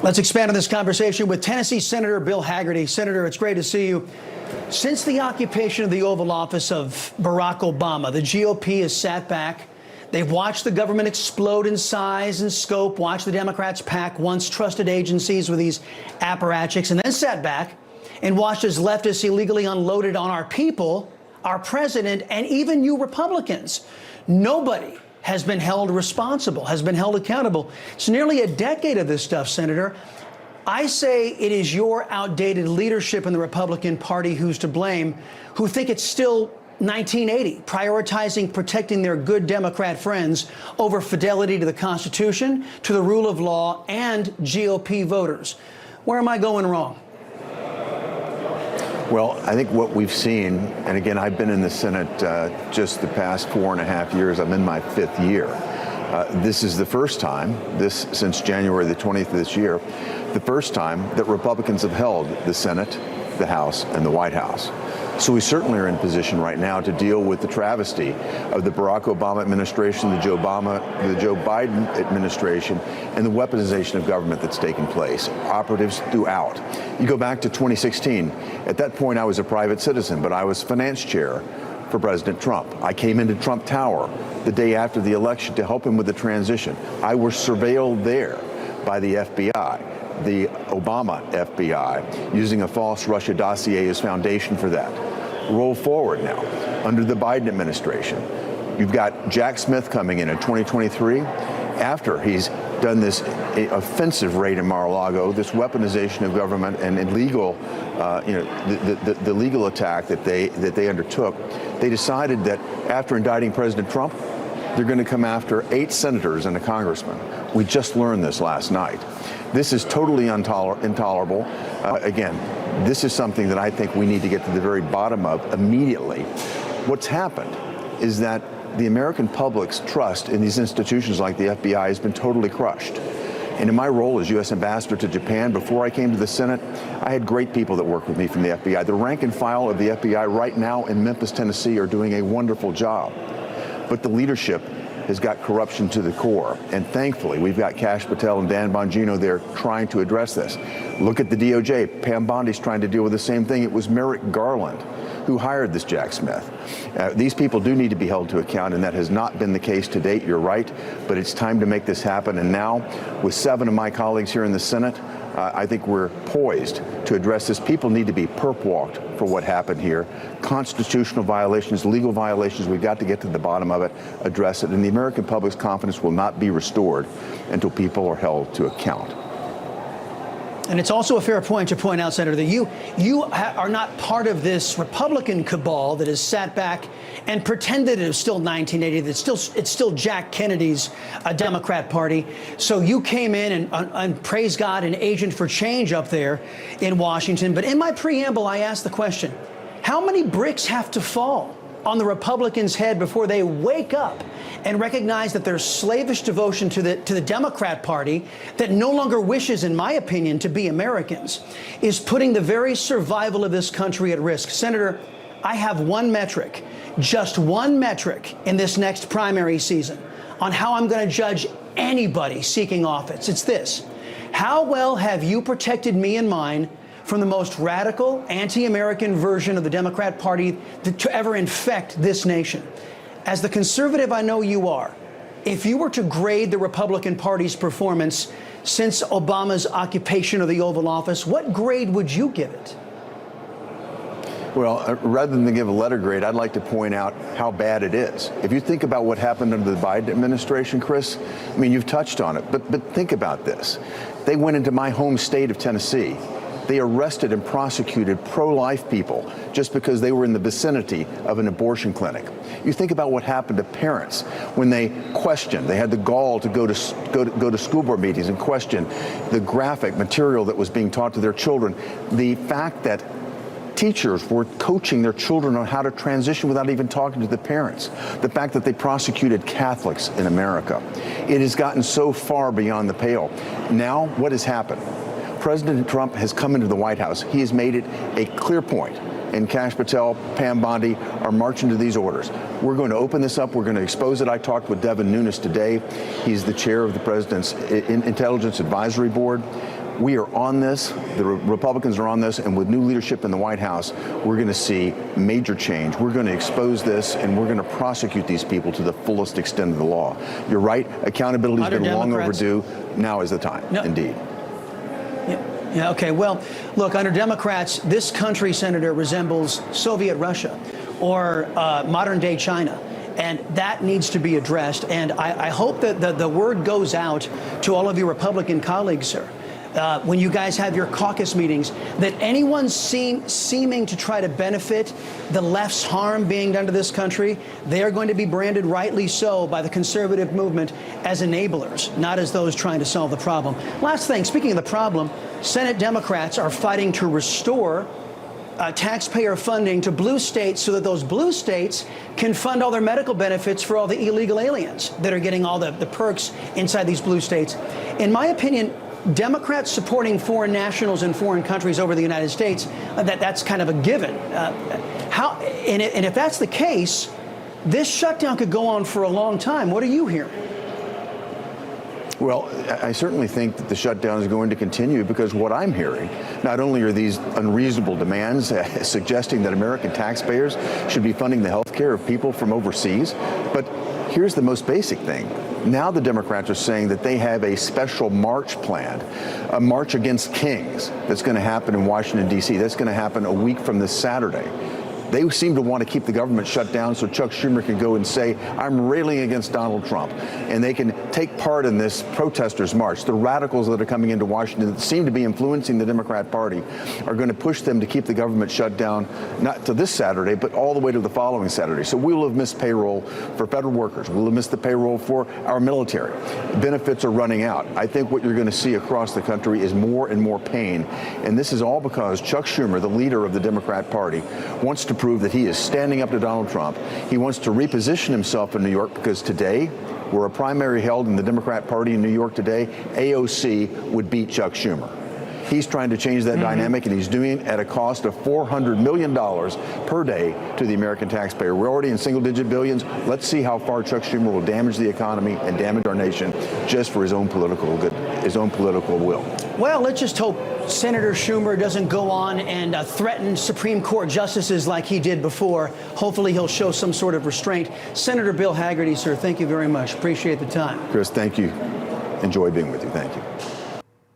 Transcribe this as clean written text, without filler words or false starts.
Let's expand on this conversation with Tennessee Senator Bill Hagerty. Senator, it's great to see you. Since the occupation of the Oval Office of Barack Obama, the GOP has sat back. They've watched the government explode in size and scope, watched the Democrats pack once trusted agencies with these apparatchiks, and then sat back and watched as leftists illegally unloaded on our people, our president, and even you Republicans. Nobody has been held responsible, has been held accountable. It's nearly a decade of this stuff, Senator. I say it is your outdated leadership in the Republican Party who's to blame, who think it's still 1980, prioritizing protecting their good Democrat friends over fidelity to the Constitution, to the rule of law, and GOP voters. Where am I going wrong? Well, I think what we've seen, and again, I've been in the Senate just the past 4.5 years. I'm in my 5th year. This is the first time, since January the 20th of this year, the first time that Republicans have held the Senate, the House, and the White House. So we certainly are in position right now to deal with the travesty of the Barack Obama administration, the Joe Biden administration, and the weaponization of government that's taken place, operatives throughout. You go back to 2016. At that point, I was a private citizen, but I was finance chair for President Trump. I came into Trump Tower the day after the election to help him with the transition. I was surveilled there by the FBI. The Obama FBI, using a false Russia dossier as foundation for that. Roll forward now, under the Biden administration. You've got Jack Smith coming in 2023, after he's done this offensive raid in Mar-a-Lago, this weaponization of government and illegal, the legal attack that they undertook. They decided that after indicting President Trump, they're going to come after 8 senators and a congressman. We just learned this last night. This is totally intolerable. Again, this is something that I think we need to get to the very bottom of immediately. What's happened is that the American public's trust in these institutions like the FBI has been totally crushed. And in my role as U.S. Ambassador to Japan, before I came to the Senate, I had great people that worked with me from the FBI. The rank and file of the FBI right now in Memphis, Tennessee are doing a wonderful job. But the leadership has got corruption to the core. And thankfully, we've got Kash Patel and Dan Bongino there trying to address this. Look at the DOJ. Pam Bondi's trying to deal with the same thing. It was Merrick Garland who hired this Jack Smith. These people do need to be held to account, and that has not been the case to date. You're right, but it's time to make this happen. And now, with 7 of my colleagues here in the Senate, I think we're poised to address this. People need to be perp-walked for what happened here. Constitutional violations, legal violations, we've got to get to the bottom of it, address it. And the American public's confidence will not be restored until people are held to account. And it's also a fair point to point out, Senator, that you are not part of this Republican cabal that has sat back and pretended it was still 1980, that it's still Jack Kennedy's Democrat Party. So you came in and praise God, an agent for change up there in Washington. But in my preamble, I asked the question, how many bricks have to fall on the Republicans' head before they wake up and recognize that their slavish devotion to the Democrat Party, that no longer wishes, in my opinion, to be Americans, is putting the very survival of this country at risk? Senator, I have one metric, just one metric in this next primary season on how I'm going to judge anybody seeking office. It's this: how well have you protected me and mine from the most radical, anti-American version of the Democrat Party to ever infect this nation? As the conservative I know you are, if you were to grade the Republican Party's performance since Obama's occupation of the Oval Office, what grade would you give it? Well, rather than give a letter grade, I'd like to point out how bad it is. If you think about what happened under the Biden administration, Chris, I mean, you've touched on it, but think about this. They went into my home state of Tennessee. They arrested and prosecuted pro-life people just because they were in the vicinity of an abortion clinic. You think about what happened to parents when they questioned. They had the gall to go to school board meetings and question the graphic material that was being taught to their children. The fact that teachers were coaching their children on how to transition without even talking to the parents. The fact that they prosecuted Catholics in America. It has gotten so far beyond the pale. Now, what has happened? President Trump has come into the White House. He has made it a clear point, and Kash Patel, Pam Bondi are marching to these orders. We're going to open this up. We're going to expose it. I talked with Devin Nunes today. He's the chair of the president's Intelligence Advisory Board. We are on this. The Republicans are on this, and with new leadership in the White House, we're going to see major change. We're going to expose this, and we're going to prosecute these people to the fullest extent of the law. You're right. Accountability has been long overdue. Now is the time, indeed. Yeah, okay. Well, look, under Democrats, this country, Senator, resembles Soviet Russia or modern-day China. And that needs to be addressed. And I hope that the word goes out to all of your Republican colleagues, sir, when you guys have your caucus meetings, that anyone seeming to try to benefit the left's harm being done to this country, they are going to be branded, rightly so, by the conservative movement as enablers, not as those trying to solve the problem. Last thing, speaking of the problem, Senate Democrats are fighting to restore taxpayer funding to blue states so that those blue states can fund all their medical benefits for all the illegal aliens that are getting all the perks inside these blue states. In my opinion, Democrats supporting foreign nationals in foreign countries over the United States, that's kind of a given. And if that's the case, this shutdown could go on for a long time. What are you hearing? Well, I certainly think that the shutdown is going to continue because what I'm hearing, not only are these unreasonable demands suggesting that American taxpayers should be funding the health care of people from overseas, but here's the most basic thing. Now the Democrats are saying that they have a special march planned, a march against kings that's going to happen in Washington, D.C. That's going to happen a week from this Saturday. They seem to want to keep the government shut down so Chuck Schumer can go and say, I'm railing against Donald Trump. And they can take part in this protesters' march. The radicals that are coming into Washington that seem to be influencing the Democrat Party are going to push them to keep the government shut down, not to this Saturday, but all the way to the following Saturday. So we will have missed payroll for federal workers. We'll have missed the payroll for our military. Benefits are running out. I think what you're going to see across the country is more and more pain. And this is all because Chuck Schumer, the leader of the Democrat Party, wants to prove that he is standing up to Donald Trump. He wants to reposition himself in New York because today, were a primary held in the Democrat Party in New York today, AOC would beat Chuck Schumer. He's trying to change that dynamic, and he's doing it at a cost of $400 million per day to the American taxpayer. We're already in single-digit billions. Let's see how far Chuck Schumer will damage the economy and damage our nation just for his own political good, his own political will. Well, let's just hope Senator Schumer doesn't go on and threaten Supreme Court justices like he did before. Hopefully he'll show some sort of restraint. Senator Bill Hagerty, sir, thank you very much. Appreciate the time. Chris, thank you. Enjoy being with you. Thank you.